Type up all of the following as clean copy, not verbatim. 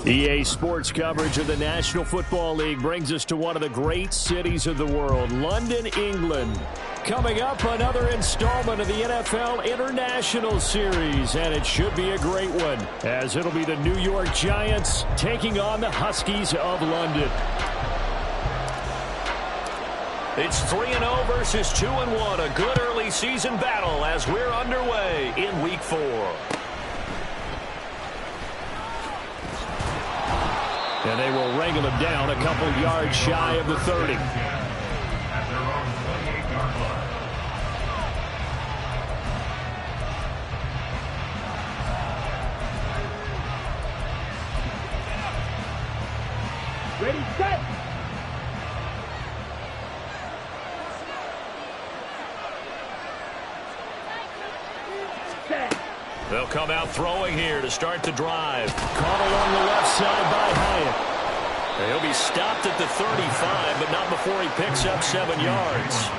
EA Sports coverage of the National Football League brings us to one of the great cities of the world, London, England. Coming up, another installment of the NFL International Series, and it should be a great one, as it'll be the New York Giants taking on the Huskies of London. It's 3-0 versus 2-1, a good early season battle as we're underway in Week 4. And they will wrangle him down a couple yards shy of the 30. Ready, set! They'll come out throwing here to start the drive. Caught along the left side by Hyatt. He'll be stopped at the 35, but not before he picks up 7 yards.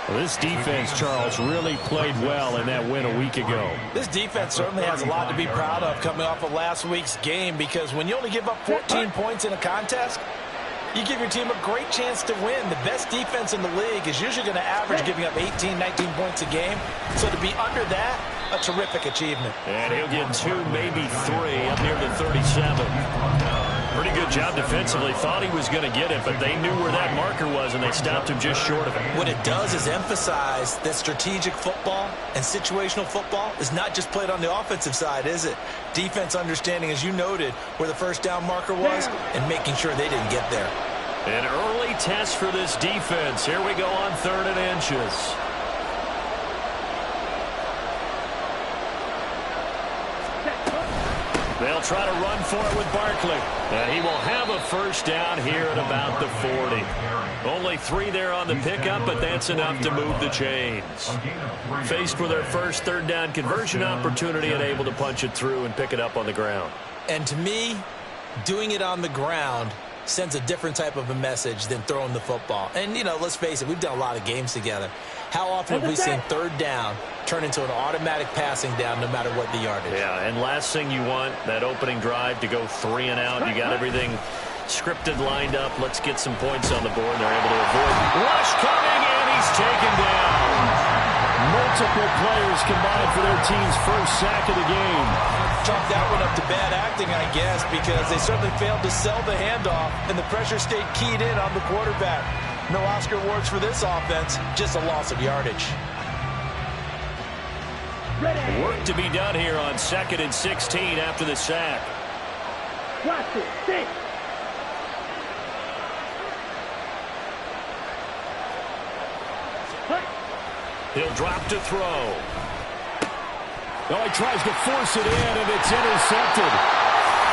Well, this defense, Charles, really played well in that win a week ago. This defense certainly has a lot to be proud of coming off of last week's game, because when you only give up 14 points in a contest, you give your team a great chance to win. The best defense in the league is usually going to average giving up 18, 19 points a game. So to be under that, a terrific achievement. And he'll get 2, maybe 3 up near the 37. Pretty good job defensively. Thought he was going to get it, but they knew where that marker was, and they stopped him just short of it. What it does is emphasize that strategic football and situational football is not just played on the offensive side, is it? Defense understanding, as you noted, where the first down marker was and making sure they didn't get there. An early test for this defense. Here we go on 3rd and inches. They'll try to run for it with Barkley. And he will have a first down here at about the 40. Only 3 there on the pickup, but that's enough to move the chains. Faced with their first 3rd down conversion opportunity and able to punch it through and pick it up on the ground. And to me, doing it on the ground sends a different type of a message than throwing the football. And, you know, let's face it, we've done a lot of games together. How often have we seen 3rd down turn into an automatic passing down no matter what the yardage? Yeah, and last thing you want, that opening drive to go 3 and out. You got everything scripted, lined up. Let's get some points on the board. And they're able to avoid rush coming, and he's taken down. Multiple players combined for their team's first sack of the game. Chalk that one up to bad acting, I guess, because they certainly failed to sell the handoff, and the pressure stayed keyed in on the quarterback. No Oscar awards for this offense, just a loss of yardage. Work to be done here on 2nd and 16 after the sack. Watch it, sit. He'll drop to throw. Well, he tries to force it in, and it's intercepted.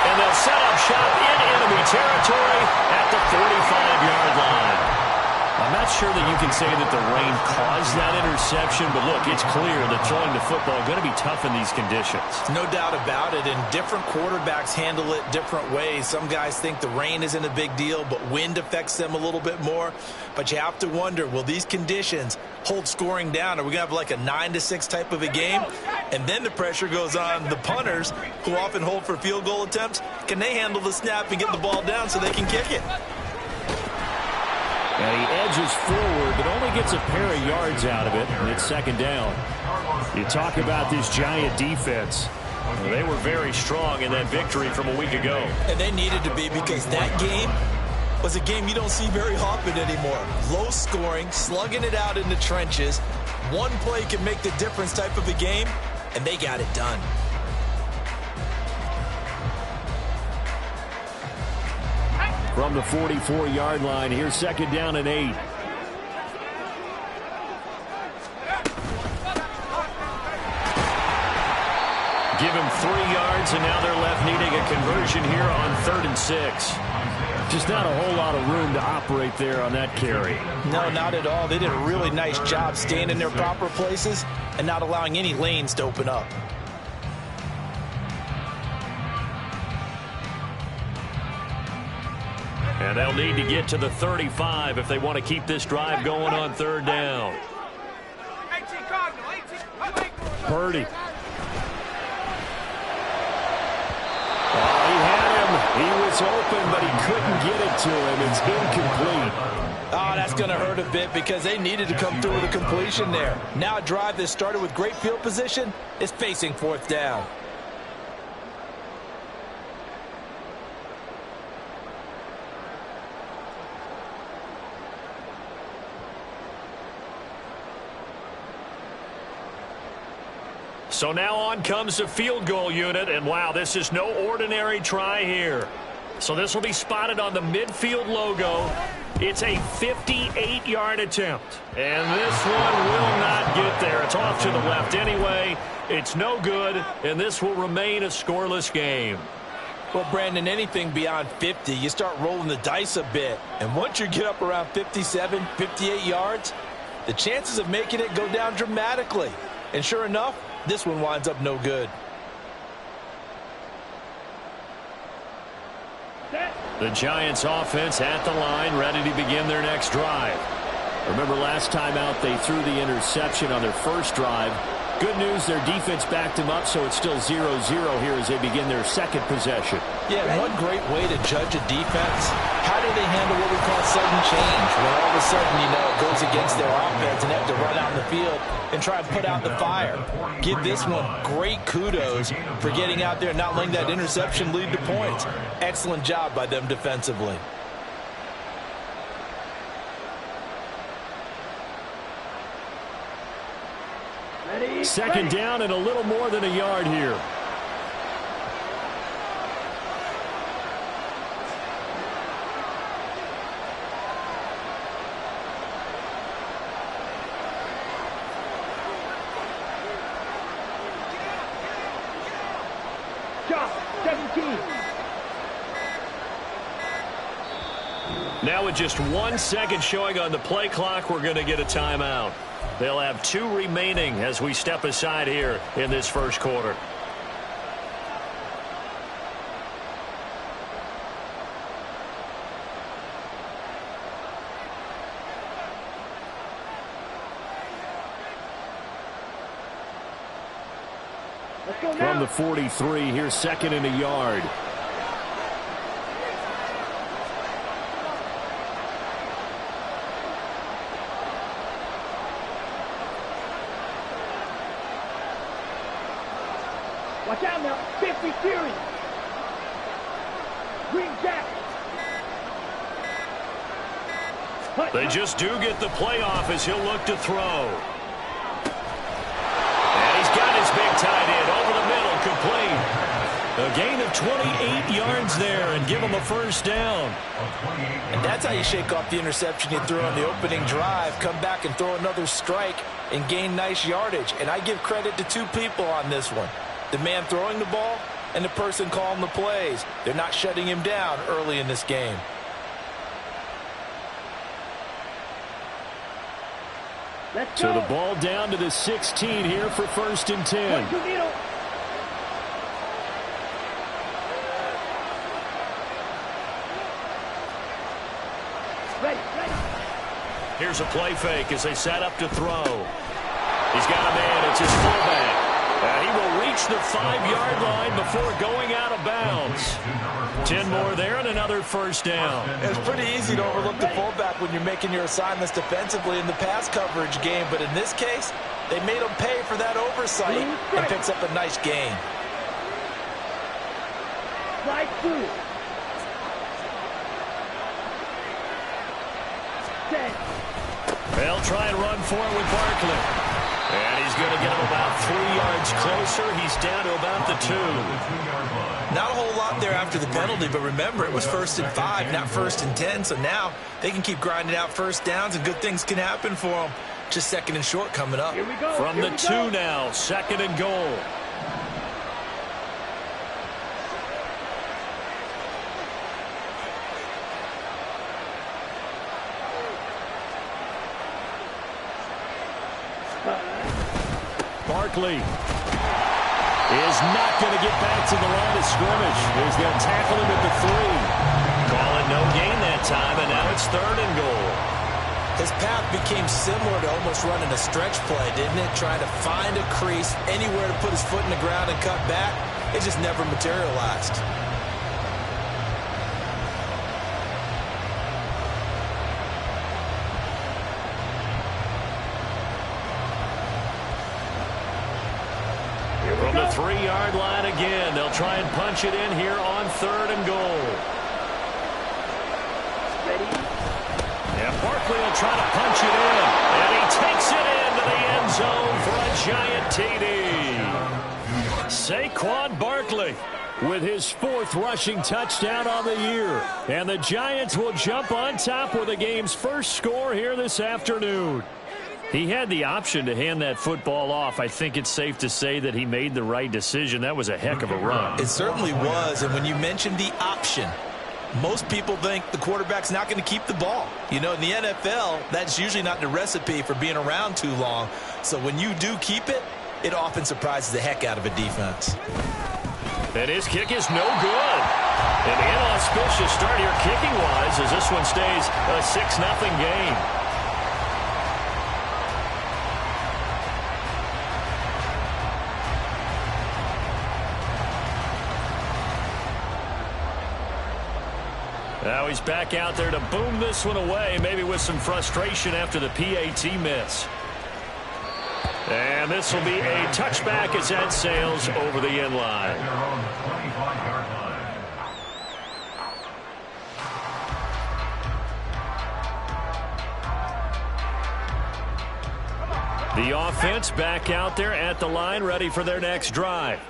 And they'll set up shop in enemy territory at the 45-yard line. I'm not sure that you can say that the rain caused that interception, but look, it's clear that throwing the football is going to be tough in these conditions. No doubt about it, and different quarterbacks handle it different ways. Some guys think the rain isn't a big deal, but wind affects them a little bit more. But you have to wonder, will these conditions hold scoring down? Are we going to have like a 9-6 type of a game? And then the pressure goes on the punters, who often hold for field goal attempts. Can they handle the snap and get the ball down so they can kick it? And he edges forward, but only gets a pair of yards out of it, and it's 2nd down. You talk about this Giant defense. They were very strong in that victory from a week ago. And they needed to be, because that game was a game you don't see very often anymore. Low scoring, slugging it out in the trenches. One play can make the difference type of a game, and they got it done. From the 44-yard line, here's 2nd down and 8. Give him 3 yards, and now they're left needing a conversion here on 3rd and 6. Just not a whole lot of room to operate there on that carry. No, not at all. They did a really nice job staying in their proper places and not allowing any lanes to open up. And they'll need to get to the 35 if they want to keep this drive going on 3rd down. Purdy. Oh, he had was open, but he couldn't get it to him. It's incomplete. Oh, that's going to hurt a bit because they needed to come through with a completion there. Now a drive that started with great field position is facing fourth down. So now on comes the field goal unit, and wow, this is no ordinary try here. So this will be spotted on the midfield logo. It's a 58-yard attempt, and this one will not get there. It's off to the left anyway. It's no good, and this will remain a scoreless game. Well, Brandon, anything beyond 50, you start rolling the dice a bit. And once you get up around 57, 58 yards, the chances of making it go down dramatically. And sure enough, this one winds up no good. The Giants offense at the line, ready to begin their next drive. Remember last time out they threw the interception on their first drive. Good news, their defense backed them up, so it's still 0-0 here as they begin their second possession. Yeah, one great way to judge a defense, how do they handle what we call sudden change? When all of a sudden, you know, it goes against their offense and they have to run out in the field and try and put out the fire. Give this one great kudos for getting out there and not letting that interception lead to points. Excellent job by them defensively. Second down and a little more than a yard here. Josh, 17. Now with just 1 second showing on the play clock, we're going to get a timeout. They'll have 2 remaining as we step aside here in this first quarter. Let's go now. From the 43, here's second and a yard. Watch out now. 50 Fury. Green Jack. They just do get the playoff as he'll look to throw. And he's got his big tight end over the middle, complete. A gain of 28 yards there and give him a first down. And that's how you shake off the interception you threw on the opening drive, come back and throw another strike and gain nice yardage. And I give credit to 2 people on this one. The man throwing the ball and the person calling the plays. They're not shutting him down early in this game. Let's go. So the ball down to the 16 here for first and 10. Ready. Here's a play fake as they set up to throw. He's got a man. It's his fullback. He will reach the 5-yard line before going out of bounds. 10 more there and another first down. It's pretty easy to overlook the fullback when you're making your assignments defensively in the pass coverage game, but in this case, they made him pay for that oversight and picks up a nice gain. Right through. 10. They'll try and run for it with Barkley. And he's going to get him about 3 yards closer. He's down to about the 2. Not a whole lot there after the penalty, but remember, it was 1st and 5, not 1st and 10. So now they can keep grinding out first downs, and good things can happen for them. Just 2nd and short coming up. Here we go. From the 2 now, 2nd and goal. Barkley is not going to get back to the line of scrimmage. He's going to tackle him at the 3. Call it no gain that time, and now it's 3rd and goal. His path became similar to almost running a stretch play, didn't it? Trying to find a crease, anywhere to put his foot in the ground and cut back. It just never materialized. From the 3-yard line again, they'll try and punch it in here on 3rd and goal. Ready? Yeah, Barkley will try to punch it in, and he takes it into the end zone for a giant TD. Saquon Barkley with his 4th rushing touchdown on the year. And the Giants will jump on top with the game's first score here this afternoon. He had the option to hand that football off. I think it's safe to say that he made the right decision. That was a heck of a run. It certainly was, and when you mentioned the option, most people think the quarterback's not going to keep the ball. You know, in the NFL, that's usually not the recipe for being around too long. So when you do keep it, it often surprises the heck out of a defense. And his kick is no good. An inauspicious start here kicking-wise as this one stays a 6-0 game. Now he's back out there to boom this one away, maybe with some frustration after the PAT miss. And this will be a touchback as that sails over the end line. The offense back out there at the line, ready for their next drive.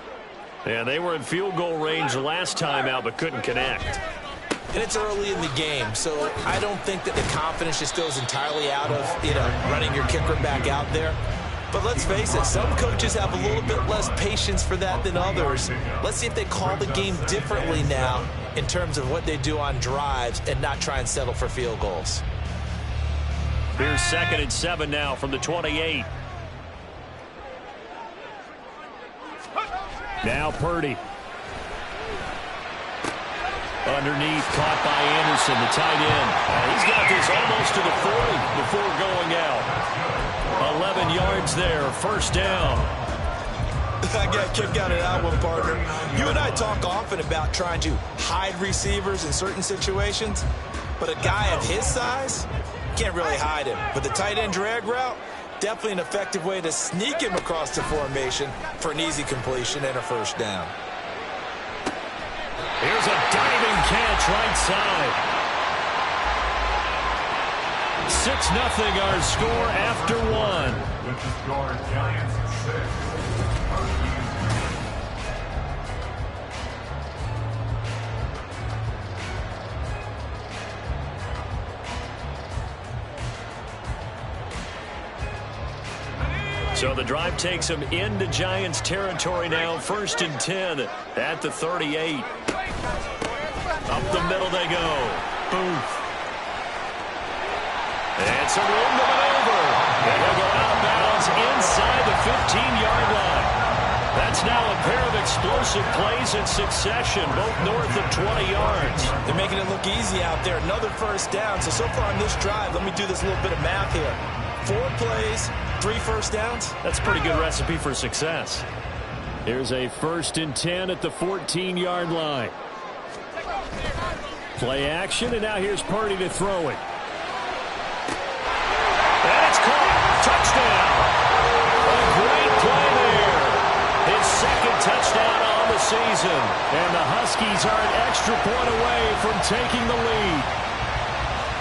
And they were in field goal range the last time out, but couldn't connect. And it's early in the game, so I don't think that the confidence just goes entirely out of, running your kicker back out there. But let's face it, some coaches have a little bit less patience for that than others. Let's see if they call the game differently now in terms of what they do on drives and not try and settle for field goals. Here's 2nd and 7 now from the 28. Now Purdy. Underneath, caught by Anderson, the tight end. He's got this almost to the 40 before going out. 11 yards there, 1st down. I got a kick out of that one, partner. You and I talk often about trying to hide receivers in certain situations, but a guy of his size can't really hide him. But the tight end drag route, definitely an effective way to sneak him across the formation for an easy completion and a 1st down. Here's a diving catch right side. 6-0 our score after 1. With the score, Giants 6. So the drive takes them into Giants territory now. 1st and 10 at the 38. Up the middle they go. Booth. And some room to maneuver. And they'll go out of bounds inside the 15-yard line. That's now a pair of explosive plays in succession, both north of 20 yards. They're making it look easy out there. Another 1st down. So far on this drive, let me do this little bit of math here. 4 plays, 3 1st downs. That's a pretty good recipe for success. Here's a 1st and 10 at the 14-yard line. Play action, and now here's Purdy to throw it. And it's caught. Touchdown. A great play there. His 2nd touchdown on the season. And the Huskies are an extra point away from taking the lead.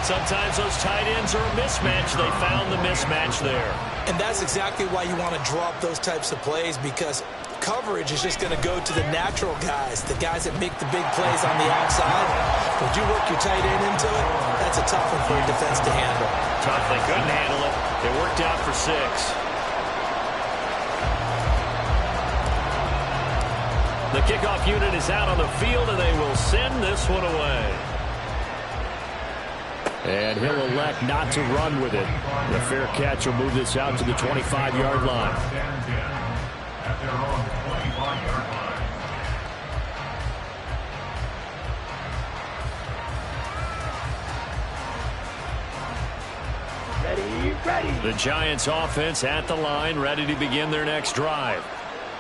Sometimes those tight ends are a mismatch. They found the mismatch there. And that's exactly why you want to draw up those types of plays, because coverage is just going to go to the natural guys, the guys that make the big plays on the outside. When you work your tight end into it, that's a tough one for a defense to handle. Tough. They couldn't handle it. It worked out for 6. The kickoff unit is out on the field, and they will send this one away. And he'll elect not to run with it. The fair catch will move this out to the 25-yard line. At their own 25-yard line. Ready. The Giants offense at the line, ready to begin their next drive.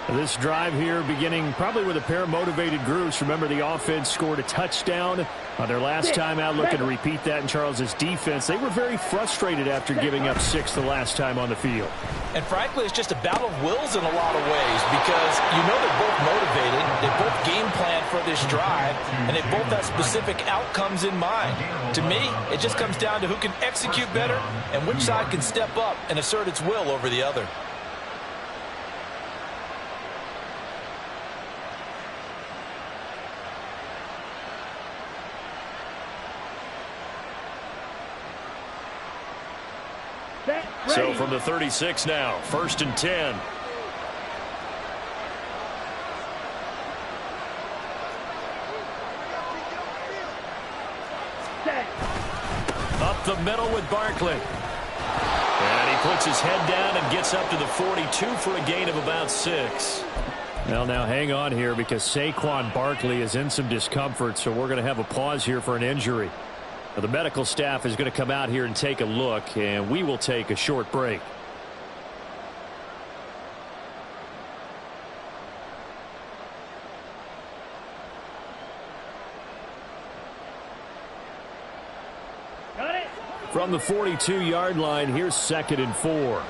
This drive here beginning probably with a pair of motivated groups. Remember, the offense scored a touchdown on their last time out, looking to repeat that in Charles's defense. They were very frustrated after giving up 6 the last time on the field. And frankly, it's just a battle of wills in a lot of ways because you know they're both motivated, they both game plan for this drive, and they both have specific outcomes in mind. To me, it just comes down to who can execute better and which side can step up and assert its will over the other. So from the 36 now, 1st and 10. Up the middle with Barkley. And he puts his head down and gets up to the 42 for a gain of about 6. Well, now hang on here because Saquon Barkley is in some discomfort, so we're going to have a pause here for an injury. Now, the medical staff is going to come out here and take a look, and we will take a short break. Got it. From the 42-yard line, here's 2nd and 4.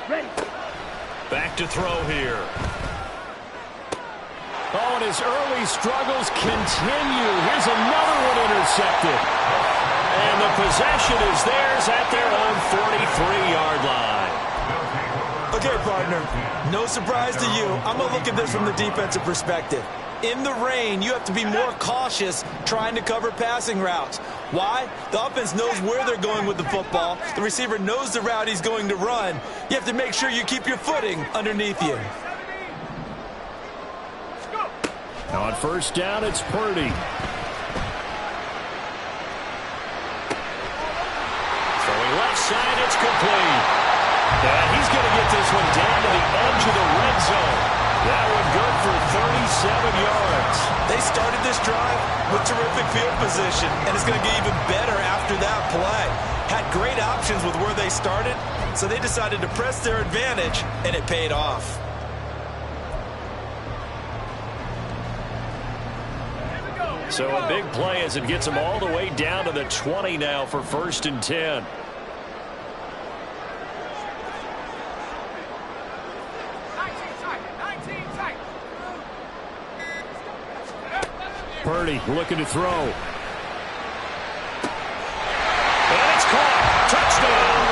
Ready. Back to throw here. Oh, and his early struggles continue. Here's another one intercepted. And the possession is theirs at their own 43-yard line. Okay, partner, no surprise to you. I'm going to look at this from the defensive perspective. In the rain, you have to be more cautious trying to cover passing routes. Why? The offense knows where they're going with the football. The receiver knows the route he's going to run. You have to make sure you keep your footing underneath you. On 1st down, it's Purdy. Throwing left side, it's complete. And he's going to get this one down to the edge of the red zone. That one good for 37 yards. They started this drive with terrific field position, and it's going to get even better after that play. Had great options with where they started, so they decided to press their advantage, and it paid off. So a big play as it gets them all the way down to the 20 now for 1st and 10. Purdy looking to throw. And it's caught. Touchdown.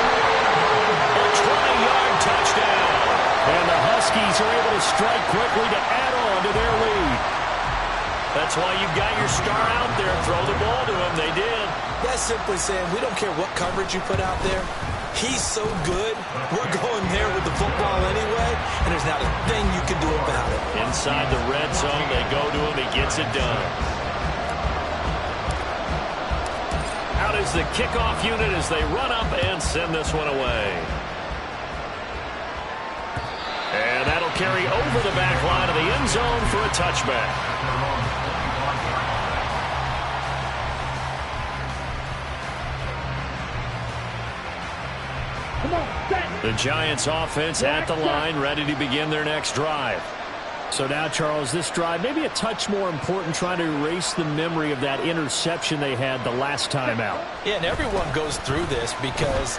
A 20-yard touchdown. And the Huskies are able to strike quickly to add on to their lead. That's why you've got your star out there. Throw the ball to him. They did. That's simply saying we don't care what coverage you put out there. He's so good, we're going there with the football anyway, and there's not a thing you can do about it. Inside the red zone, they go to him. He gets it done. Out is the kickoff unit as they run up and send this one away. And that'll carry over the back line of the end zone for a touchback. The Giants offense at the line, ready to begin their next drive. So now, Charles, this drive maybe a touch more important, trying to erase the memory of that interception they had the last time out. Yeah, and everyone goes through this because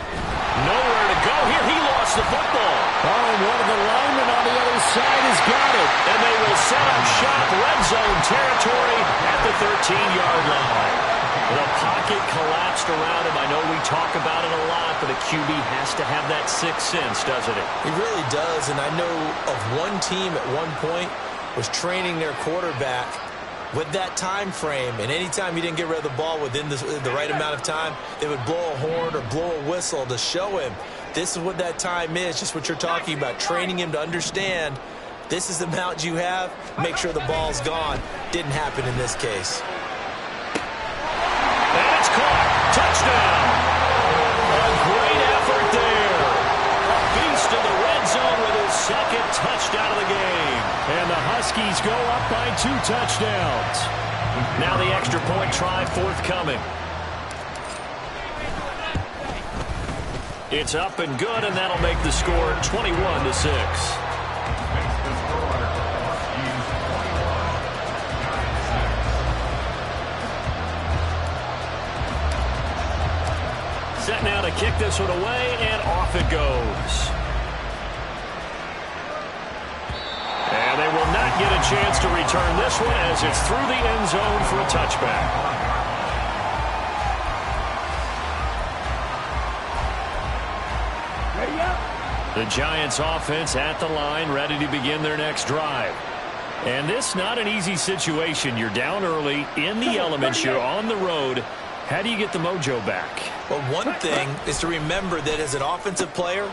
nowhere to go here. He lost the football. Oh, and one of the linemen on the other side has got it. And they will set up shop, red zone territory at the 13-yard line. The pocket collapsed around him. I know we talk about it a lot, but a QB has to have that sixth sense, doesn't it? He really does, and I know of one team at one point was training their quarterback with that time frame, and anytime he didn't get rid of the ball within the right amount of time, they would blow a horn or blow a whistle to show him this is what that time is, just what you're talking about, training him to understand this is the amount you have, make sure the ball's gone. Didn't happen in this case. And it's caught. Touchdown. A great effort there. A beast in the red zone with his second touchdown of the game. And the Huskies go up by 2 touchdowns. Now the extra point try forthcoming. It's up and good, and that'll make the score 21-6. Set now to kick this one away, and off it goes. And they will not get a chance to return this one as it's through the end zone for a touchback. Ready up. The Giants offense at the line, ready to begin their next drive. And this not an easy situation. You're down early, in the elements, you're on the road. How do you get the mojo back? Well, one thing is to remember that as an offensive player,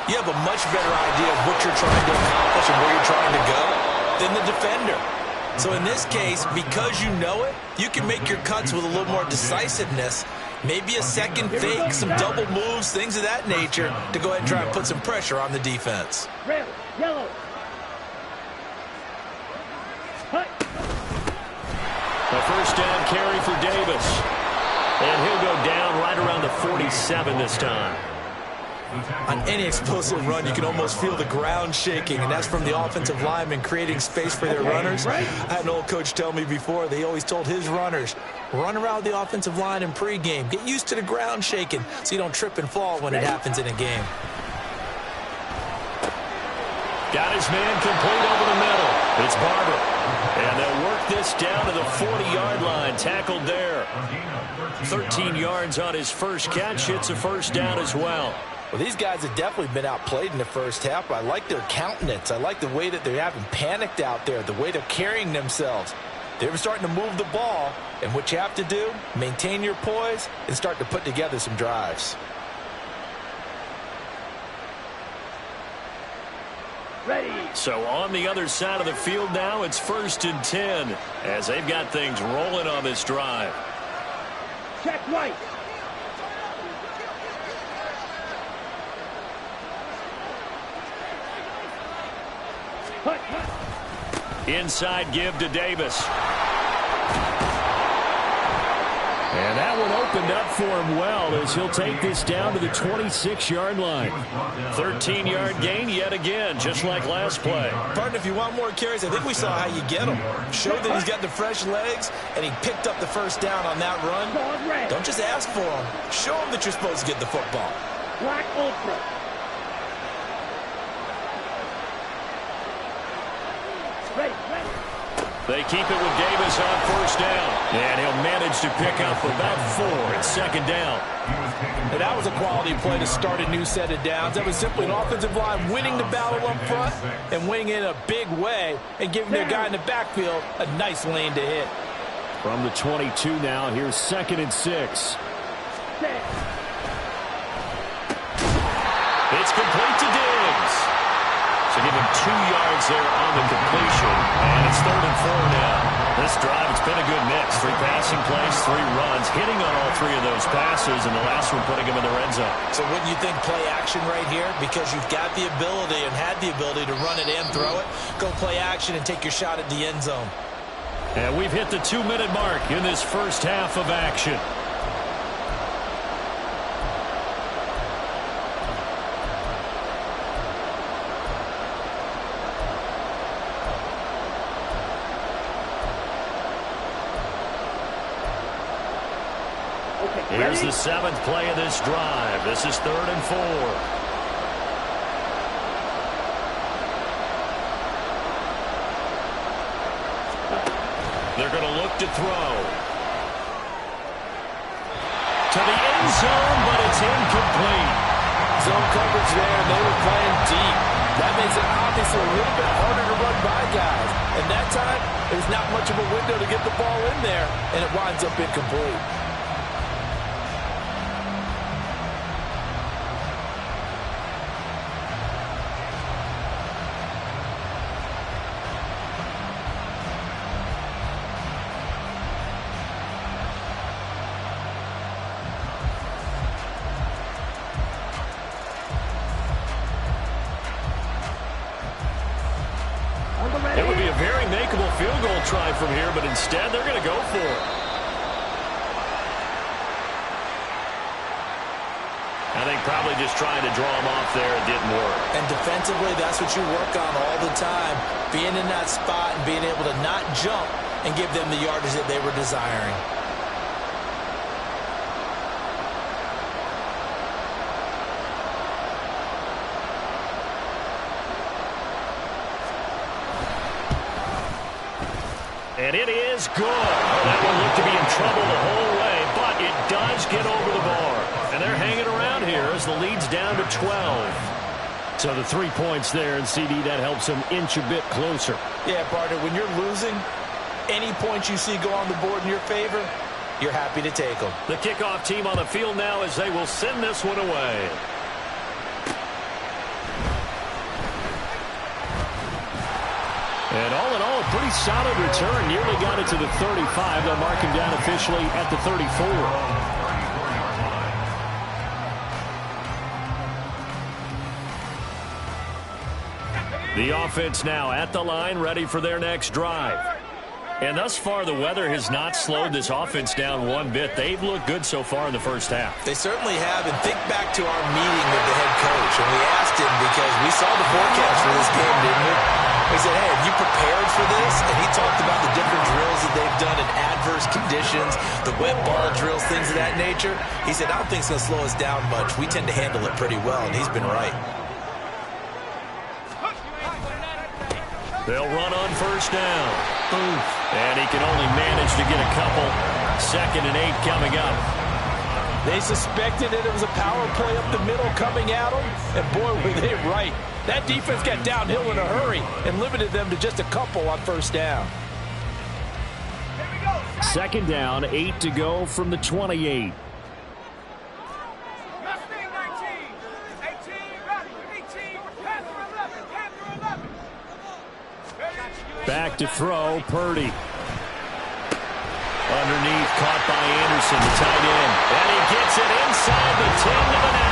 you have a much better idea of what you're trying to accomplish and where you're trying to go than the defender. So in this case, because you know it, you can make your cuts with a little more decisiveness, maybe a second fake, some double moves, things of that nature, to go ahead and try and put some pressure on the defense. Red, yellow. Hut. A first down carry for Davis. And he'll go down right around the 47 this time. On any explosive run, you can almost feel the ground shaking, and that's from the offensive linemen creating space for their runners. I had an old coach tell me before, they always told his runners, run around the offensive line in pregame. Get used to the ground shaking so you don't trip and fall when it happens in a game. Got his man complete over the middle. It's Barber. And they'll work this down to the 40-yard line. Tackled there. 13 yards on his first catch. It's a first down as well. Well, these guys have definitely been outplayed in the first half, but I like their countenance. I like the way that they haven't panicked out there, the way they're carrying themselves. They're starting to move the ball, and what you have to do, maintain your poise and start to put together some drives. Ready. So on the other side of the field now, it's 1st and 10 as they've got things rolling on this drive. Check right. Hut, hut. Inside give to Davis. And that one opened up for him well as he'll take this down to the 26-yard line. 13-yard gain yet again, just like last play. Partner, if you want more carries, I think we saw how you get him. Show that he's got the fresh legs, and he picked up the first down on that run. Don't just ask for him. Show him that you're supposed to get the football. Black Ultra. Ready, ready. They keep it with Davis on first down. And he'll manage to pick up about 4. It's second down. And that was a quality play to start a new set of downs. That was simply an offensive line winning the battle up front and winning in a big way and giving their guy in the backfield a nice lane to hit. From the 22 now, here's 2nd and 6. Set. It's complete to Diggs. So give him 2 yards there on the completion. And it's 3rd and 4 now. This drive, it's been a good mix. 3 passing plays, 3 runs, hitting on all 3 of those passes, and the last one putting him in the red zone. So wouldn't you think play action right here? Because you've got the ability and had the ability to run it and throw it. Go play action and take your shot at the end zone. And we've hit the 2-minute mark in this first half of action. Here's the 7th play of this drive. This is 3rd and 4. They're going to look to throw. To the end zone, but it's incomplete. Zone coverage there, and they were playing deep. That makes it obviously a little bit harder to run by guys. And that time, there's not much of a window to get the ball in there, and it winds up incomplete. It would be a very makeable field goal try from here, but instead they're going to go for it. I think probably just trying to draw him off there. It didn't work. And defensively, that's what you work on all the time. Being in that spot and being able to not jump and give them the yardage that they were desiring. And it is good. That will look to be in trouble the whole way, but it does get over the bar. And they're hanging around here as the lead's down to 12. So the 3 points there, and CD, that helps them inch a bit closer. Yeah, partner, when you're losing, any points you see go on the board in your favor, you're happy to take them. The kickoff team on the field now as they will send this one away. And all in all, a pretty solid return. Nearly got it to the 35. They'll mark him down officially at the 34. The offense now at the line, ready for their next drive. And thus far, the weather has not slowed this offense down one bit. They've looked good so far in the first half. They certainly have. And think back to our meeting with the head coach. And we asked him because we saw the forecast for this game, didn't we? We said, hey, have you prepared for this? And he talked about the different drills that they've done in adverse conditions, the wet ball drills, things of that nature. He said, I don't think it's going to slow us down much. We tend to handle it pretty well, and he's been right. They'll run on first down. Oof. And he can only manage to get a couple. 2nd and 8 coming up. They suspected that it was a power play up the middle coming at them, and boy, were they right. That defense got downhill in a hurry and limited them to just a couple on first down. 2nd down, 8 to go from the 28. Back to throw, Purdy. Underneath, caught by Anderson, the tight end. And he gets it inside the 10 to the 9.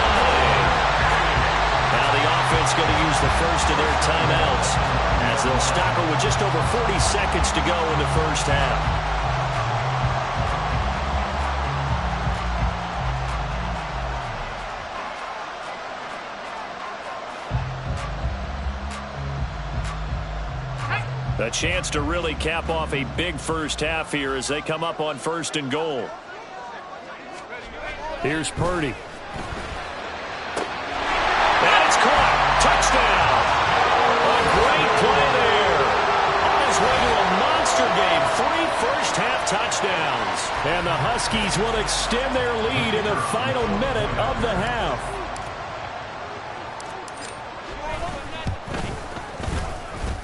Now the offense going to use the first of their timeouts as they'll stop it with just over 40 seconds to go in the first half. A chance to really cap off a big first half here as they come up on 1st and goal. Here's Purdy. And it's caught. Touchdown. A great play there. On his way to a monster game. 3 first-half touchdowns. And the Huskies will extend their lead in the final minute of the half.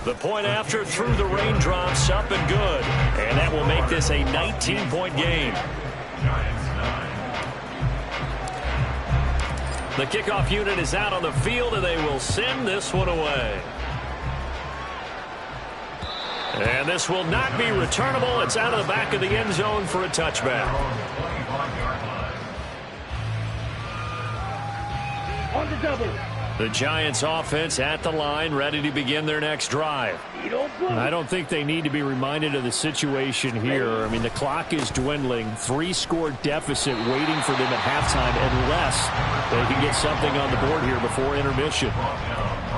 The point after through the raindrops, up and good. And that will make this a 19-point game. The kickoff unit is out on the field, and they will send this one away. And this will not be returnable. It's out of the back of the end zone for a touchback. On the double. The Giants offense at the line, ready to begin their next drive. I don't think they need to be reminded of the situation here. I mean, the clock is dwindling. 3-score deficit waiting for them at halftime unless they can get something on the board here before intermission.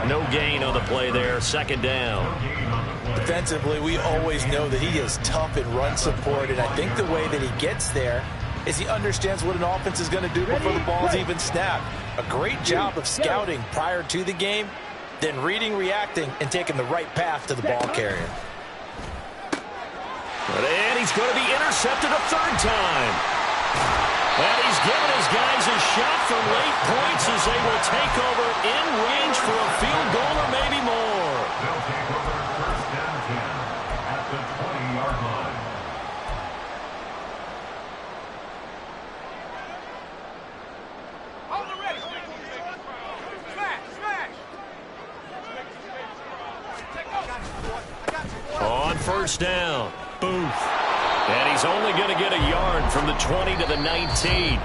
No gain on the play there. 2nd down. Defensively, we always know that he is tough in run support, and I think the way that he gets there is he understands what an offense is going to do before the ball's even snapped. A great job of scouting prior to the game, then reading, reacting, and taking the right path to the ball carrier. And he's going to be intercepted a 3rd time. And he's given his guys a shot for late points as they will take over in range for a field goal or maybe more. They'll take over 1st and 10 at the 20-yard line. On 1st down, Booth. And he's only going to get a yard from the 20 to the 19.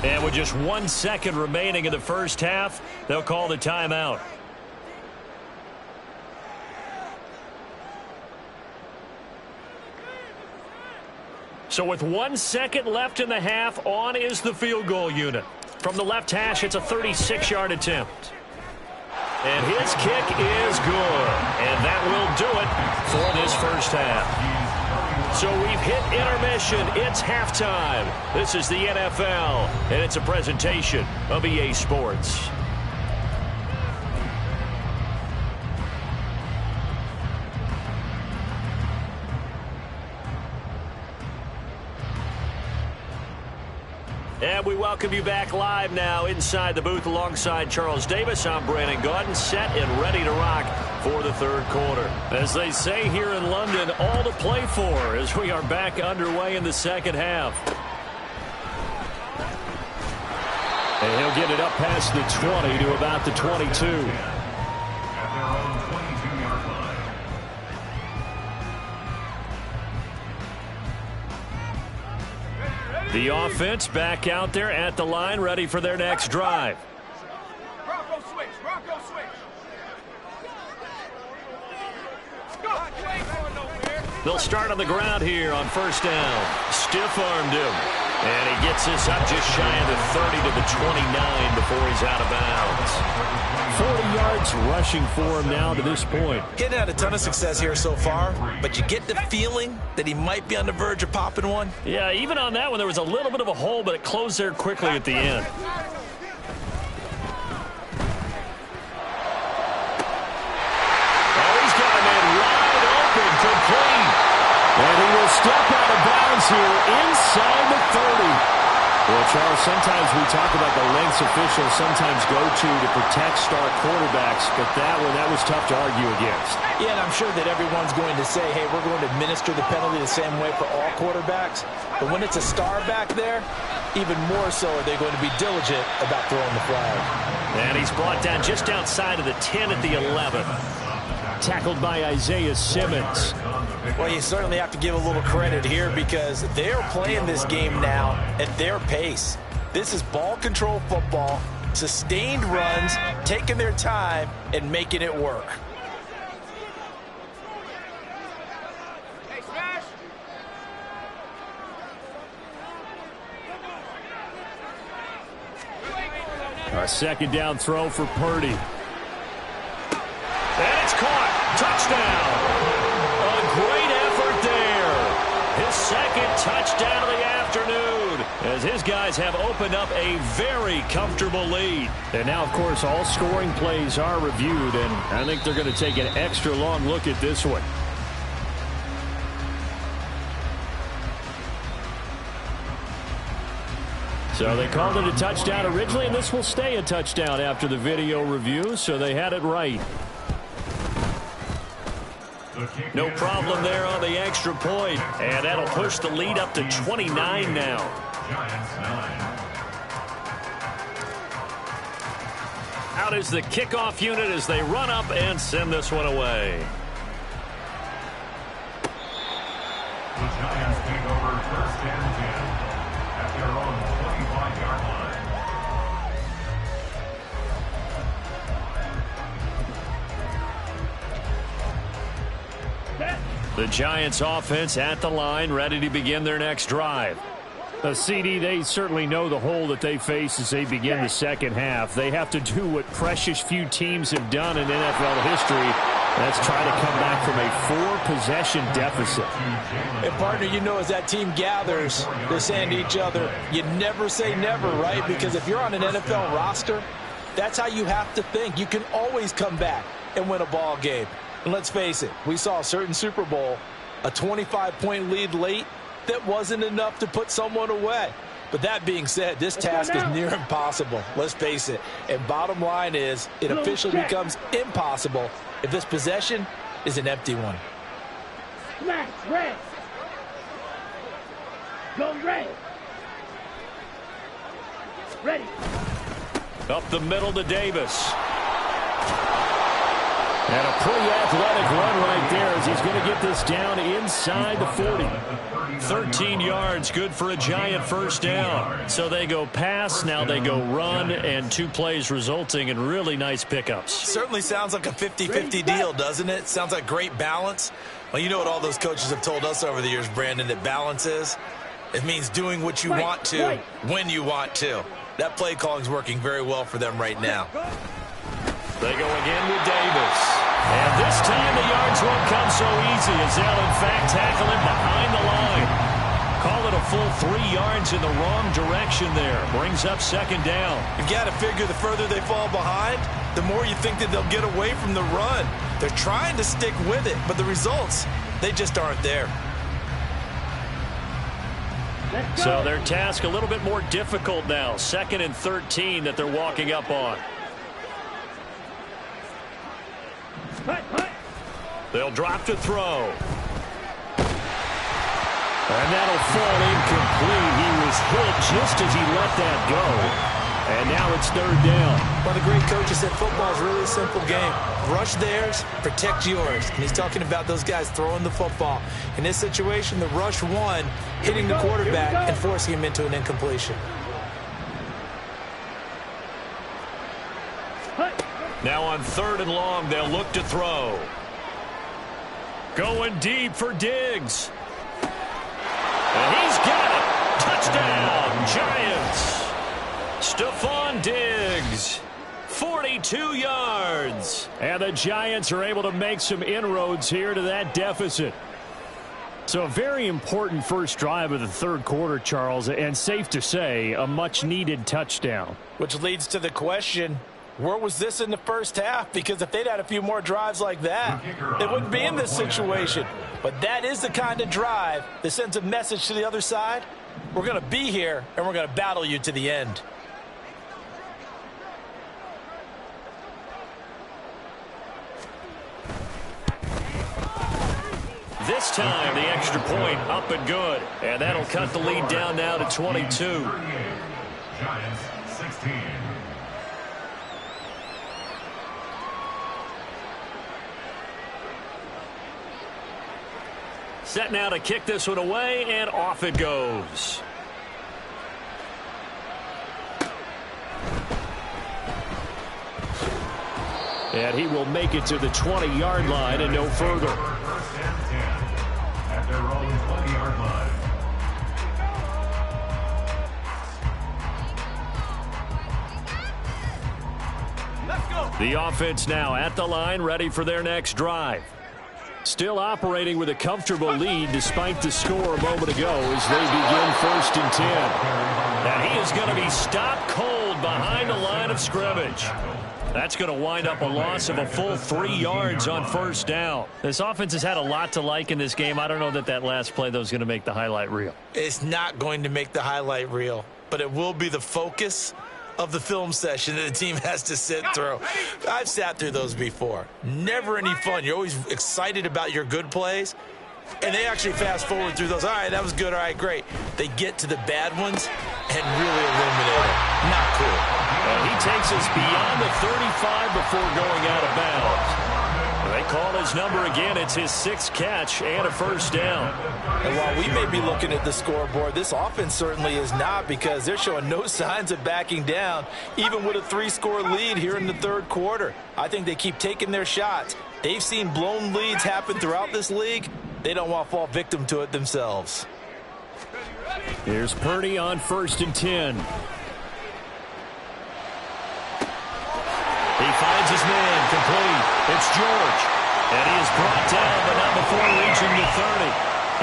And with just 1 second remaining in the first half, they'll call the timeout. So with 1 second left in the half, on is the field goal unit. From the left hash, it's a 36-yard attempt. And his kick is good. And that will do it for this first half. So we've hit intermission. It's halftime. This is the NFL, and it's a presentation of EA Sports. And we welcome you back live now inside the booth alongside Charles Davis. I'm Brandon Gaudin, set and ready to rock for the third quarter. As they say here in London, all to play for as we are back underway in the second half. And he'll get it up past the 20 to about the 22. The offense back out there at the line, ready for their next drive. Bronco switch, Bronco switch. They'll start on the ground here on first down. Stiff-armed him. And he gets this up just shy of the 30 to the 29 before he's out of bounds. 40 yards rushing for him now to this point. Getting had a ton of success here so far, but you get the feeling that he might be on the verge of popping one. Yeah, even on that one, there was a little bit of a hole, but it closed there quickly at the end. Oh, he's got a man wide open, complete. And he will step out of bounds here inside the 30. Well, Charles, sometimes we talk about the lengths officials sometimes go to protect star quarterbacks, but that was tough to argue against. Yeah, and I'm sure that everyone's going to say, hey, we're going to administer the penalty the same way for all quarterbacks. But when it's a star back there, even more so are they going to be diligent about throwing the flag. And he's brought down just outside of the 10 at the 11. Tackled by Isaiah Simmons. Well, you certainly have to give a little credit here because they're playing this game now at their pace. This is ball control football, sustained runs, taking their time, and making it work. Hey, Smash. A second down throw for Purdy. And it's caught. Touchdown. A great effort there. His second touchdown of the afternoon as his guys have opened up a very comfortable lead. And now, of course, all scoring plays are reviewed, and I think they're going to take an extra long look at this one. So they called it a touchdown originally, and this will stay a touchdown after the video review, so they had it right. No problem there on the extra point. And that'll push the lead up to 29 now. Out is the kickoff unit as they run up and send this one away. The Giants take over first and 10 at their own 25-yard line. The Giants offense at the line, ready to begin their next drive. CD, they certainly know the hole that they face as they begin the second half. They have to do what precious few teams have done in NFL history. That's try to come back from a 4-possession deficit. And, partner, you know, as that team gathers, they're saying to each other, you never say never, right? Because if you're on an NFL roster, that's how you have to think. You can always come back and win a ball game. And let's face it, we saw a certain Super Bowl, a 25-point lead late, that wasn't enough to put someone away. But that being said, this task is near impossible. Let's face it. And bottom line is, it officially becomes impossible if this possession is an empty one. Smash, red. Go red. Ready. Up the middle to Davis. And a pretty athletic run right there as he's going to get this down inside the 40. 13 yards, good for a Giant first down. So they go pass, now they go run, and 2 plays resulting in really nice pickups. Certainly sounds like a 50-50 deal, doesn't it? Sounds like great balance. Well, you know what all those coaches have told us over the years, Brandon, that balance is? It means doing what you want to when you want to. That play calling is working very well for them right now. They go again with Davis. And this time the yards won't come so easy as they'll in fact tackle him behind the line. Call it a full 3 yards in the wrong direction there. Brings up second down. You've got to figure the further they fall behind, the more you think that they'll get away from the run. They're trying to stick with it, but the results, they just aren't there. So their task a little bit more difficult now. 2nd and 13 that they're walking up on. They'll drop to throw. And that'll fall incomplete. He was hit just as he let that go. And now it's 3rd down. One of the great coaches said football is really a simple game. Rush theirs, protect yours. And he's talking about those guys throwing the football. In this situation, the rush one, hitting the quarterback and forcing him into an incompletion. Now on 3rd and long, they'll look to throw. Going deep for Diggs. And he's got it. Touchdown, Giants. Stephon Diggs, 42 yards. And the Giants are able to make some inroads here to that deficit. So a very important first drive of the 3rd quarter, Charles, and safe to say, a much-needed touchdown. Which leads to the question, where was this in the first half? Because if they'd had a few more drives like that, they wouldn't be in this situation. But that is the kind of drive that sends a message to the other side. We're going to be here, and we're going to battle you to the end. This time, the extra point up and good. And that'll cut the lead down now to 22. Giants 16. Set now to kick this one away, and off it goes. And he will make it to the 20-yard line and no further. First and 10 at their own 20-yard line. Let's go. The offense now at the line, ready for their next drive. Still operating with a comfortable lead despite the score a moment ago as they begin 1st and 10. And he is going to be stopped cold behind the line of scrimmage. That's going to wind up a loss of a full 3 yards on 1st down. This offense has had a lot to like in this game. I don't know that last play, though, is going to make the highlight reel. It's not going to make the highlight reel, but it will be the focus of the film session that the team has to sit through. I've sat through those before. Never any fun. You're always excited about your good plays, and they actually fast forward through those. All right, that was good. All right, great. They get to the bad ones and really illuminate it. Not cool. And he takes us beyond the 35 before going out of bounds. They call his number again. It's his 6th catch and a 1st down. And while we may be looking at the scoreboard, this offense certainly is not, because they're showing no signs of backing down, even with a 3-score lead here in the 3rd quarter. I think they keep taking their shots. They've seen blown leads happen throughout this league. They don't want to fall victim to it themselves. Here's Purdy on 1st and 10. He finds his man, complete. It's George. And he is brought down, but not before reaching the 30.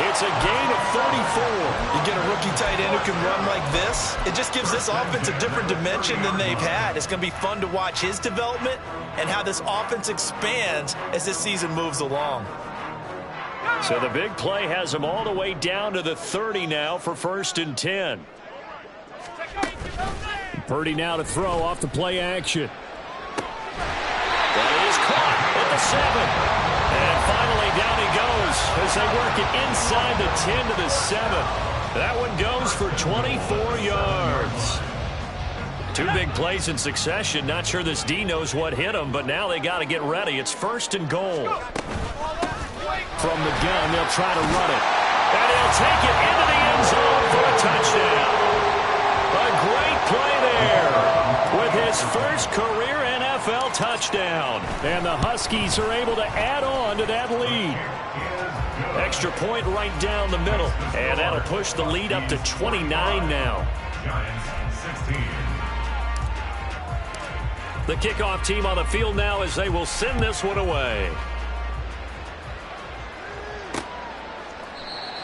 It's a gain of 34. You get a rookie tight end who can run like this, it just gives this offense a different dimension than they've had. It's going to be fun to watch his development and how this offense expands as this season moves along. So the big play has him all the way down to the 30 now for 1st and 10. Purdy now to throw off the play action. That is caught at the 7. And finally down he goes as they work it inside the 10 to the 7. That one goes for 24 yards. 2 big plays in succession. Not sure this D knows what hit him, but now they got to get ready. It's 1st and goal. From the gun, they'll try to run it. And he'll take it into the end zone for a touchdown. A great play there with his first career NFL touchdown. And the Huskies are able to add on to that lead. Extra point right down the middle. And that'll push the lead up to 29 now. Giants 16. The kickoff team on the field now as they will send this one away.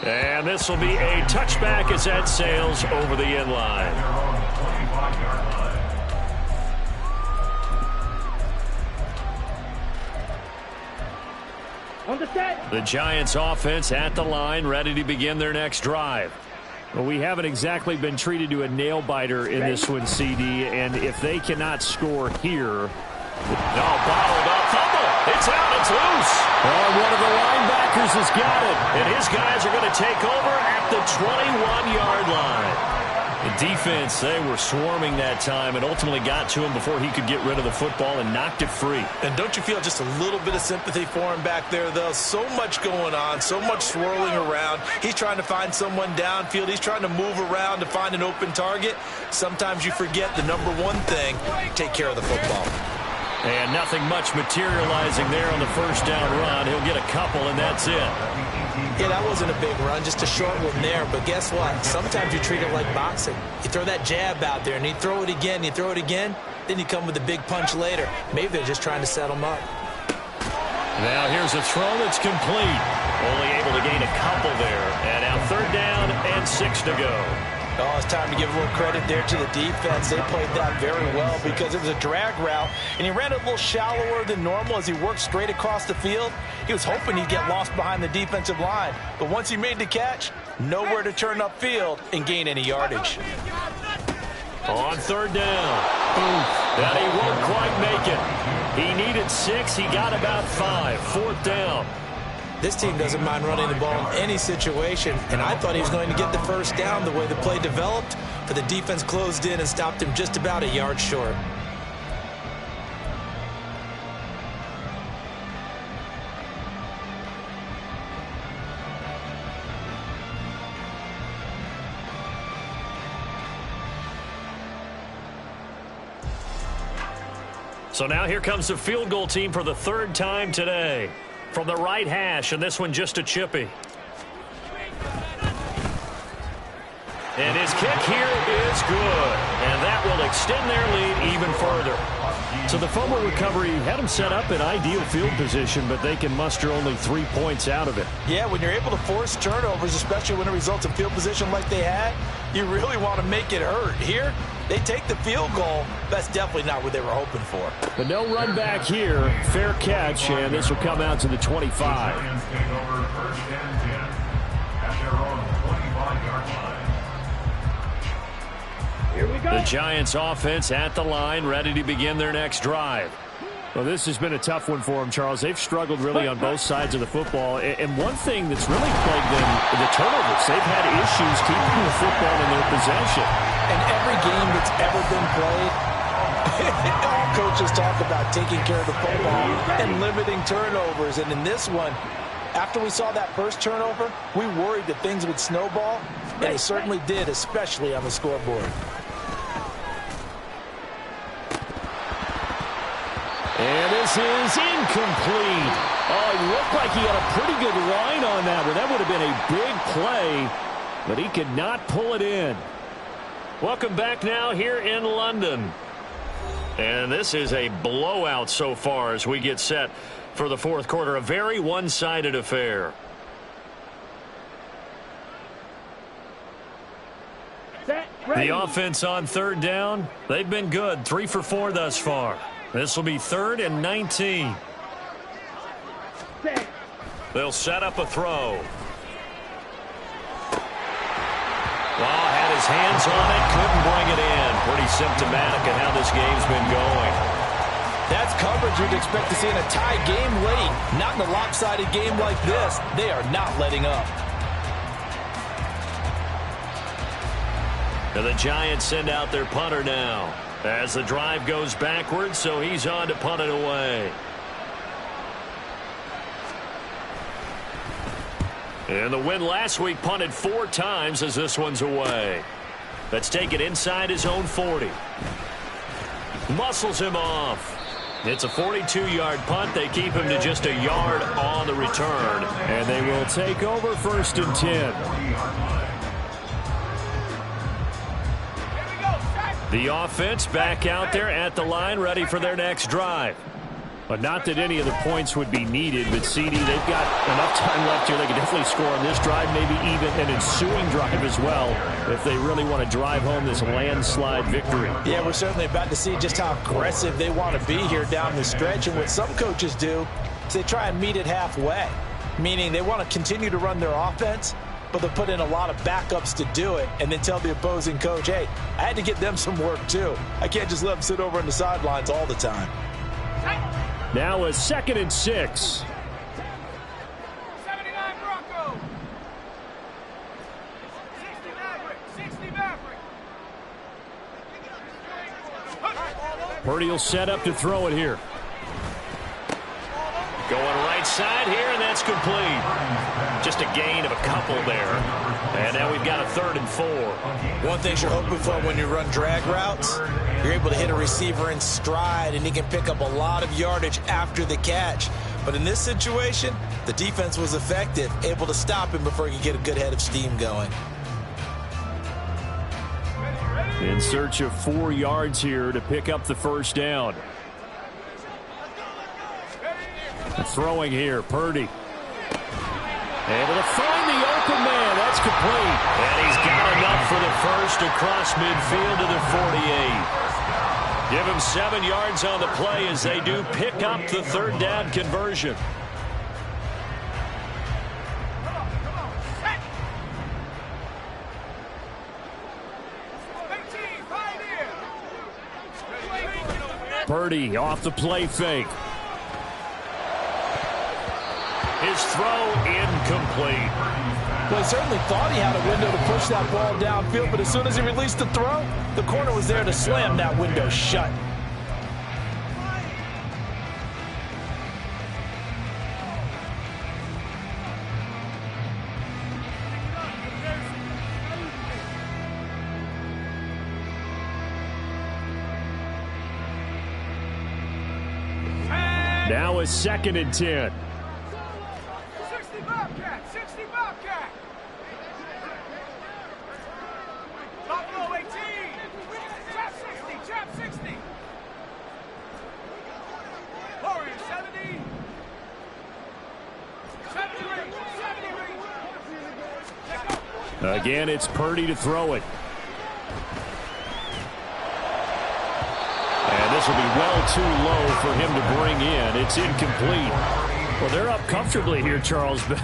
And this will be a touchback as that sails over the end line. On the set. The Giants offense at the line, ready to begin their next drive. Well, we haven't exactly been treated to a nail-biter in this one, CD, and if they cannot score here... No, bottled up, fumble. It's out, it's loose. Oh, one of the linebackers has got it. And his guys are going to take over at the 21-yard line. The defense, they were swarming that time and ultimately got to him before he could get rid of the football and knocked it free. And don't you feel just a little bit of sympathy for him back there, though? So much going on, so much swirling around. He's trying to find someone downfield. He's trying to move around to find an open target. Sometimes you forget the number one thing, take care of the football. And nothing much materializing there on the first down run. He'll get a couple, and that's it. Yeah, that wasn't a big run, just a short one there. But guess what? Sometimes you treat it like boxing. You throw that jab out there, and you throw it again, you throw it again, then you come with a big punch later. Maybe they're just trying to set him up. Now here's a throw that's complete. Only able to gain a couple there. And now third down and 6 to go. Oh, it's time to give a little credit there to the defense. They played that very well because it was a drag route, and he ran a little shallower than normal as he worked straight across the field. He was hoping he'd get lost behind the defensive line, but once he made the catch, nowhere to turn upfield and gain any yardage. On third down. And he won't quite make it. He needed 6. He got about 5. Fourth down. This team doesn't mind running the ball in any situation, and I thought he was going to get the first down the way the play developed, but the defense closed in and stopped him just about a yard short. So now here comes the field goal team for the third time today. From the right hash, and this one just a chippy. And his kick here is good. And that will extend their lead even further. So the fumble recovery had them set up in ideal field position, but they can muster only 3 points out of it. Yeah, when you're able to force turnovers, especially when it results in field position like they had, you really want to make it hurt. Here, they take the field goal. That's definitely not what they were hoping for. But no run back here. Fair catch, and this will come out to the 25. Here we go. The Giants offense at the line, ready to begin their next drive. Well, this has been a tough one for them, Charles. They've struggled really on both sides of the football. And one thing that's really plagued them, the turnovers. They've had issues keeping the football in their possession. And every game that's ever been played, all coaches talk about taking care of the football and limiting turnovers. And in this one, after we saw that first turnover, we worried that things would snowball, and they certainly did, especially on the scoreboard. And this is incomplete. Oh, it looked like he had a pretty good line on that one. That would have been a big play, but he could not pull it in. Welcome back now here in London. And this is a blowout so far as we get set for the fourth quarter. A very one-sided affair. Set. Ready. The offense on third down, they've been good. 3 for 4 thus far. This will be 3rd and 19. Set. They'll set up a throw. Well, had his hands on it, couldn't bring it in. Pretty symptomatic of how this game's been going. That's coverage you'd expect to see in a tie game late. Not in a lopsided game like this. They are not letting up. And the Giants send out their punter now as the drive goes backwards, so he's on to punt it away. And the win last week punted 4 times as this one's away. Let's take it inside his own 40. Muscles him off. It's a 42-yard punt. They keep him to just a yard on the return. And they will take over 1st and 10. Here we go. Set. The offense back out there at the line, ready for their next drive. But not that any of the points would be needed, but CD, they've got enough time left here. They can definitely score on this drive, maybe even an ensuing drive as well, if they really want to drive home this landslide victory. Yeah, we're certainly about to see just how aggressive they want to be here down the stretch. And what some coaches do is they try and meet it halfway, meaning they want to continue to run their offense, but they'll put in a lot of backups to do it and then tell the opposing coach, hey, I had to get them some work too. I can't just let them sit over on the sidelines all the time. Now a 2nd and 6. 79 Broncos. 60 Maverick. 60 Maverick. Purdy will set up to throw it here. Going right side here, and that's complete. Just a gain of a couple there. And now we've got a 3rd and 4. One thing you're hoping for when you run drag routes, you're able to hit a receiver in stride, and he can pick up a lot of yardage after the catch. But in this situation, the defense was effective, able to stop him before he could get a good head of steam going. In search of 4 yards here to pick up the first down. Throwing here, Purdy. Able to find the open man. That's complete. And he's got enough for the first across midfield to the 48. Give him 7 yards on the play as they do pick up the 3rd down conversion. Purdy off the play fake. His throw incomplete. Well, he certainly thought he had a window to push that ball downfield, but as soon as he released the throw, the corner was there to slam that window shut. Now a 2nd and 10. 60 Bobcat. 60 Bobcat. Buffalo 18. Trap 60. Trap 60. Warrior 70. 70 ring. 70 ring. Again, it's Purdy to throw it. And this will be well too low for him to bring in. It's incomplete. Well, they're up comfortably here, Charles, but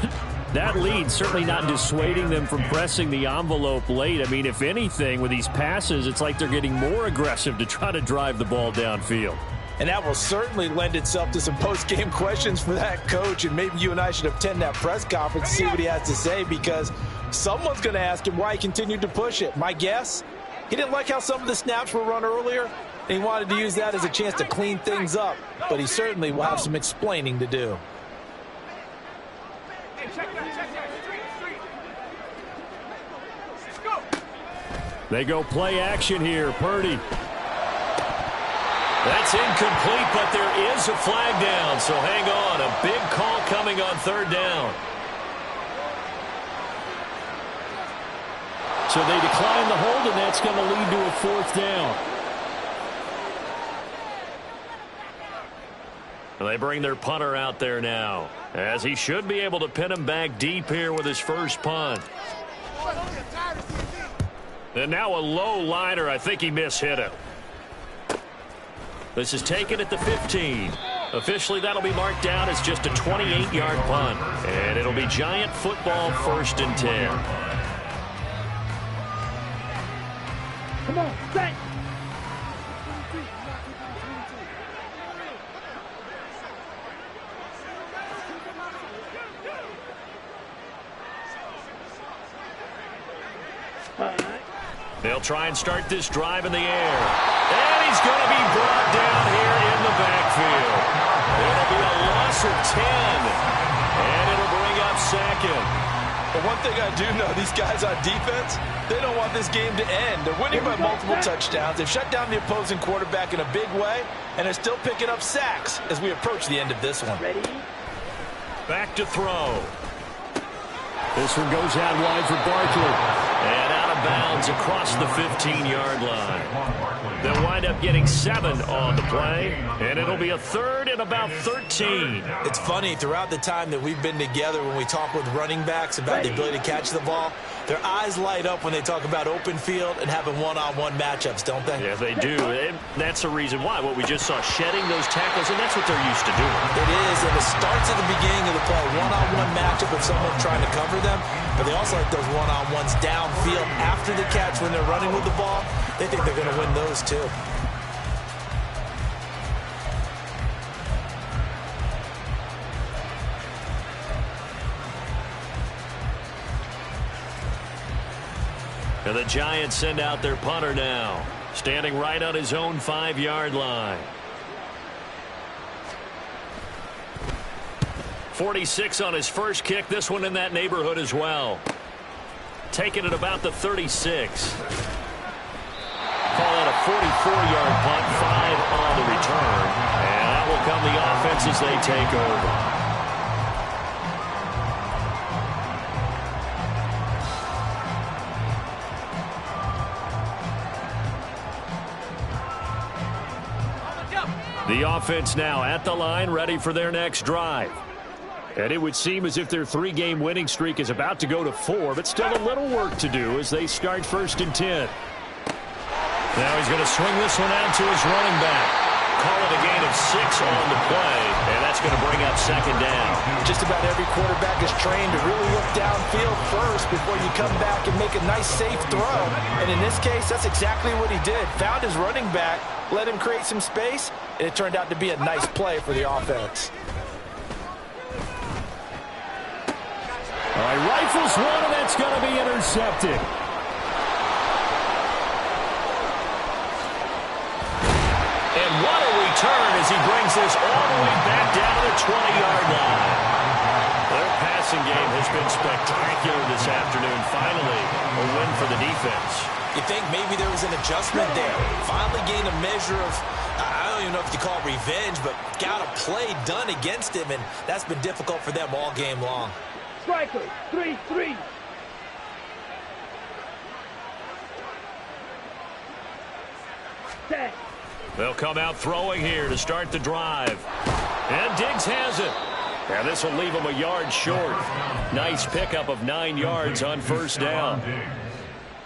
that lead certainly not dissuading them from pressing the envelope late. I mean, if anything, with these passes, it's like they're getting more aggressive to try to drive the ball downfield. And that will certainly lend itself to some post-game questions for that coach, and maybe you and I should attend that press conference to see what he has to say, because someone's going to ask him why he continued to push it. My guess, he didn't like how some of the snaps were run earlier, and he wanted to use that as a chance to clean things up, but he certainly will have some explaining to do. Hey, check that. Street. Let's go. They go play action here. Purdy. That's incomplete, but there is a flag down, so hang on. A big call coming on 3rd down. So they decline the hold, and that's going to lead to a 4th down. They bring their punter out there now, as he should be able to pin him back deep here with his first punt. And now a low liner. I think he mishit it. This is taken at the 15. Officially, that'll be marked down as just a 28-yard punt. And it'll be Giant football 1st and 10. Come on, set. They'll try and start this drive in the air. And he's going to be brought down here in the backfield. It'll be a loss of 10. And it'll bring up 2nd. But one thing I do know, these guys on defense, they don't want this game to end. They're winning by multiple touchdowns. They've shut down the opposing quarterback in a big way, and they're still picking up sacks as we approach the end of this one. Ready? Back to throw. This one goes out wide for Barkley. And out of bounds across the 15-yard line. They'll wind up getting 7 on the play, and it'll be a third and about 13. It's funny, throughout the time that we've been together, when we talk with running backs about the ability to catch the ball, their eyes light up when they talk about open field and having one-on-one matchups, don't they? Yeah, they do. And that's the reason why. What we just saw, shedding those tackles, and that's what they're used to doing. It is, and it starts at the beginning of the play. One-on-one matchup with someone trying to cover them, but they also like those one-on-ones downfield after the catch when they're running with the ball. They think they're going to win those too. And the Giants send out their punter now, standing right on his own 5-yard line. 46 on his first kick. This one in that neighborhood as well. Taking it about the 36. Call that a 44-yard punt, 5 on the return. And that will come the offense as they take over. The offense now at the line, ready for their next drive. And it would seem as if their 3-game winning streak is about to go to 4, but still a little work to do as they start 1st and 10. Now he's going to swing this one out to his running back. Call it a gain of 6 on the play, and that's going to bring up 2nd down. Just about every quarterback is trained to really look downfield first before you come back and make a nice, safe throw. And in this case, that's exactly what he did. Found his running back, let him create some space, and it turned out to be a nice play for the offense. All right, rifles one, and that's going to be intercepted. And what a return as he brings this all the way back down to the 20-yard line. Their passing game has been spectacular this afternoon. Finally, a win for the defense. You think maybe there was an adjustment there. Finally gained a measure of, I don't even know if you call it revenge, but got a play done against him, and that's been difficult for them all game long. Striker, 3-3. Set. They'll come out throwing here to start the drive. And Diggs has it. And this will leave him a yard short. Nice pickup of 9 yards on 1st down.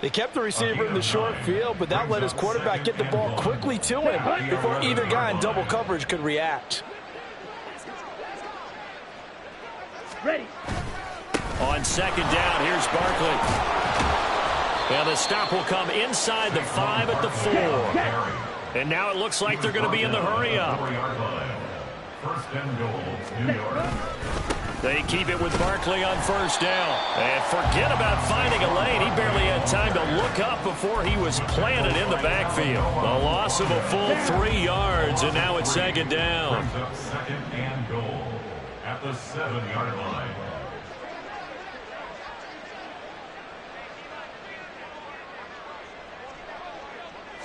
They kept the receiver in the short field, but that let his quarterback get the ball quickly to him before either guy in double coverage could react. Ready. On 2nd down, here's Barkley. And the stop will come inside the 5 at the 4. And now it looks like they're going to be in the hurry-up. 1st and goal, New York. They keep it with Barkley on 1st down. And forget about finding a lane. He barely had time to look up before he was planted in the backfield. A loss of a full 3 yards, and now it's 2nd down. 2nd and goal at the 7-yard line.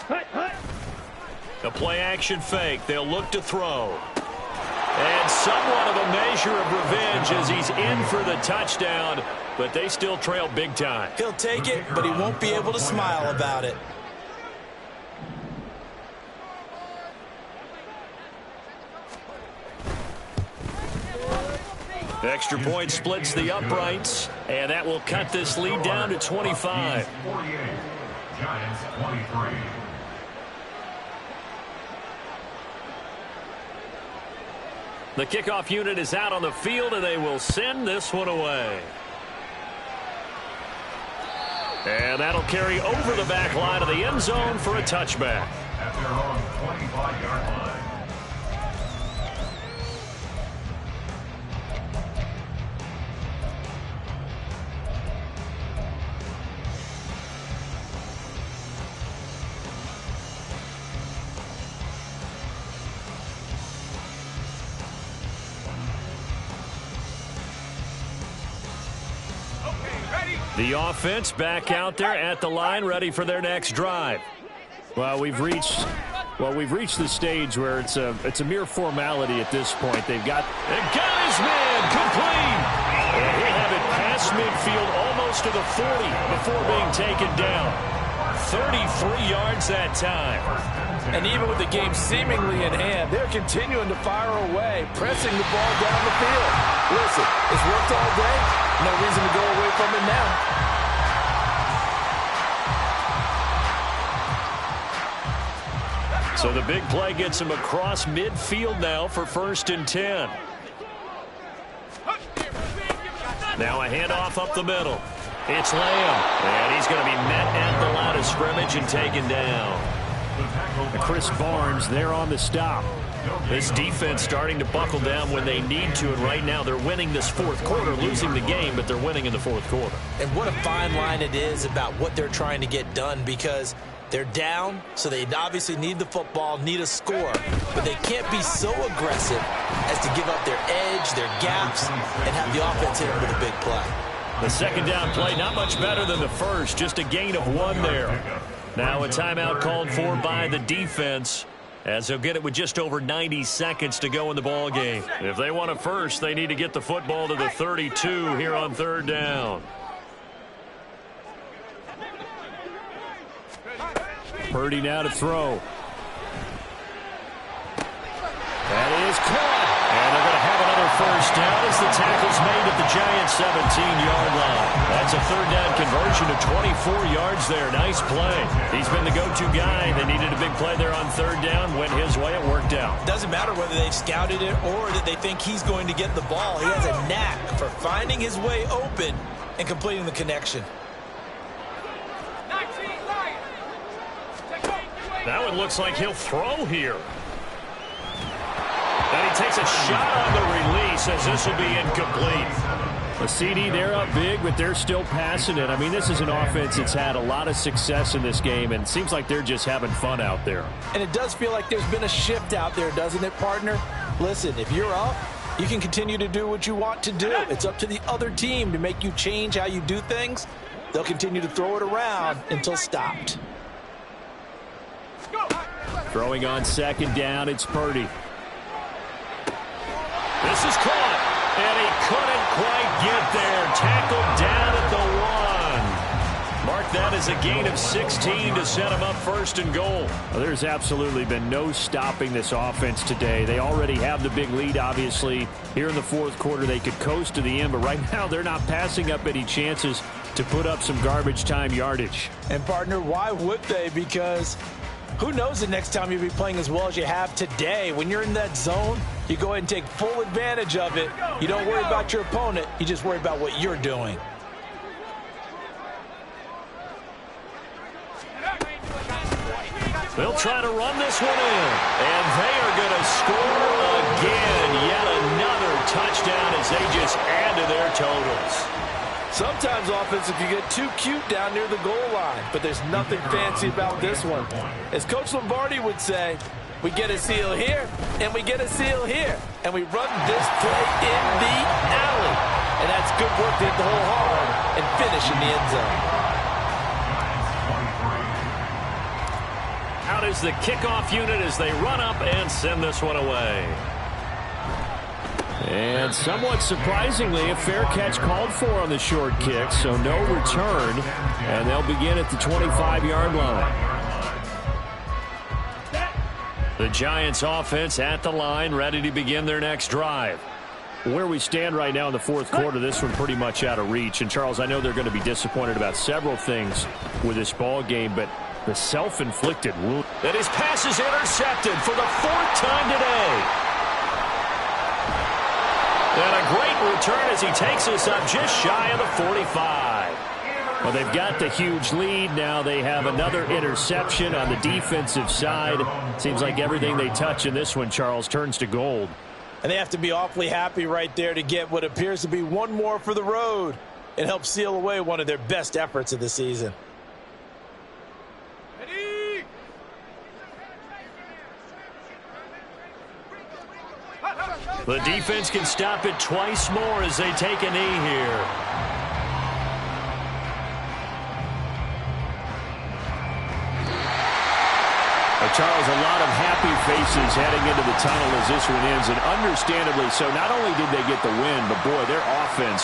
Hut, hut. The play-action fake. They'll look to throw. And somewhat of a measure of revenge as he's in for the touchdown, but they still trail big time. He'll take it, but he won't be able to smile about it. Extra point splits the uprights, and that will cut this lead down to 25. 48, Giants 23. The kickoff unit is out on the field, and they will send this one away. And that'll carry over the back line of the end zone for a touchback. At their own 25-yard line. The offense back out there at the line, ready for their next drive. Well, we've reached the stage where it's a mere formality at this point. They've got his man complete. And he'll have it past midfield, almost to the 40 before being taken down. 33 yards that time. And even with the game seemingly in hand, they're continuing to fire away, pressing the ball down the field. Listen, it's worked all day. No reason to go away from it now. So the big play gets him across midfield now for 1st and 10. Now a handoff up the middle. It's Lamb, and he's going to be met at the line of scrimmage and taken down. Chris Barnes there on the stop. This defense starting to buckle down when they need to, and right now they're winning this 4th quarter, losing the game, but they're winning in the 4th quarter. And what a fine line it is about what they're trying to get done, because they're down, so they obviously need the football, need a score, but they can't be so aggressive as to give up their edge, their gaps, and have the offense hit them with a big play. The 2nd down play, not much better than the first, just a gain of 1 there. Now a timeout called for by the defense, as they'll get it with just over 90 seconds to go in the ball game. If they want a first, they need to get the football to the 32 here on 3rd down. Purdy now to throw. That is caught. And they're going to have another first down as the tackle's made at the Giants' 17-yard line. That's a 3rd down conversion to 24 yards there. Nice play. He's been the go-to guy. They needed a big play there on 3rd down. Went his way. It worked out. Doesn't matter whether they've scouted it or that they think he's going to get the ball. He has a knack for finding his way open and completing the connection. That one looks like he'll throw here. And he takes a shot on the release as this will be incomplete. A CD, they're up big, but they're still passing it. I mean, this is an offense that's had a lot of success in this game, and it seems like they're just having fun out there. And it does feel like there's been a shift out there, doesn't it, partner? Listen, if you're up, you can continue to do what you want to do. It's up to the other team to make you change how you do things. They'll continue to throw it around until stopped. Throwing on 2nd down, it's Purdy. This is caught, and he couldn't quite get there. Tackled down at the 1. Mark that as a gain of 16 to set him up 1st and goal. Well, there's absolutely been no stopping this offense today. They already have the big lead, obviously. Here in the 4th quarter, they could coast to the end, but right now they're not passing up any chances to put up some garbage time yardage. And, partner, why would they? Because who knows the next time you'll be playing as well as you have today. When you're in that zone, you go ahead and take full advantage of it. You don't worry about your opponent. You just worry about what you're doing. They'll try to run this one in. And they are going to score again. Yet another touchdown as they just add to their totals. Sometimes offensive, you get too cute down near the goal line, but there's nothing fancy about this one. As Coach Lombardi would say, we get a seal here, and we get a seal here, and we run this play in the alley. And that's good work to hit the hole hard and finish in the end zone. Out is the kickoff unit as they run up and send this one away. And somewhat surprisingly, a fair catch called for on the short kick, so no return, and they'll begin at the 25-yard line. The Giants offense at the line, ready to begin their next drive. Where we stand right now in the 4th quarter, this one pretty much out of reach. And, Charles, I know they're going to be disappointed about several things with this ball game, but the self-inflicted wound. And his pass is intercepted for the 4th time today. And a great return as he takes us up just shy of the 45. Well, they've got the huge lead. Now they have another interception on the defensive side. Seems like everything they touch in this one, Charles, turns to gold. And they have to be awfully happy right there to get what appears to be one more for the road. It helps seal away one of their best efforts of the season. The defense can stop it twice more as they take a knee here. Charles, a lot of happy faces heading into the tunnel as this one ends, and understandably so. Not only did they get the win, but boy, their offense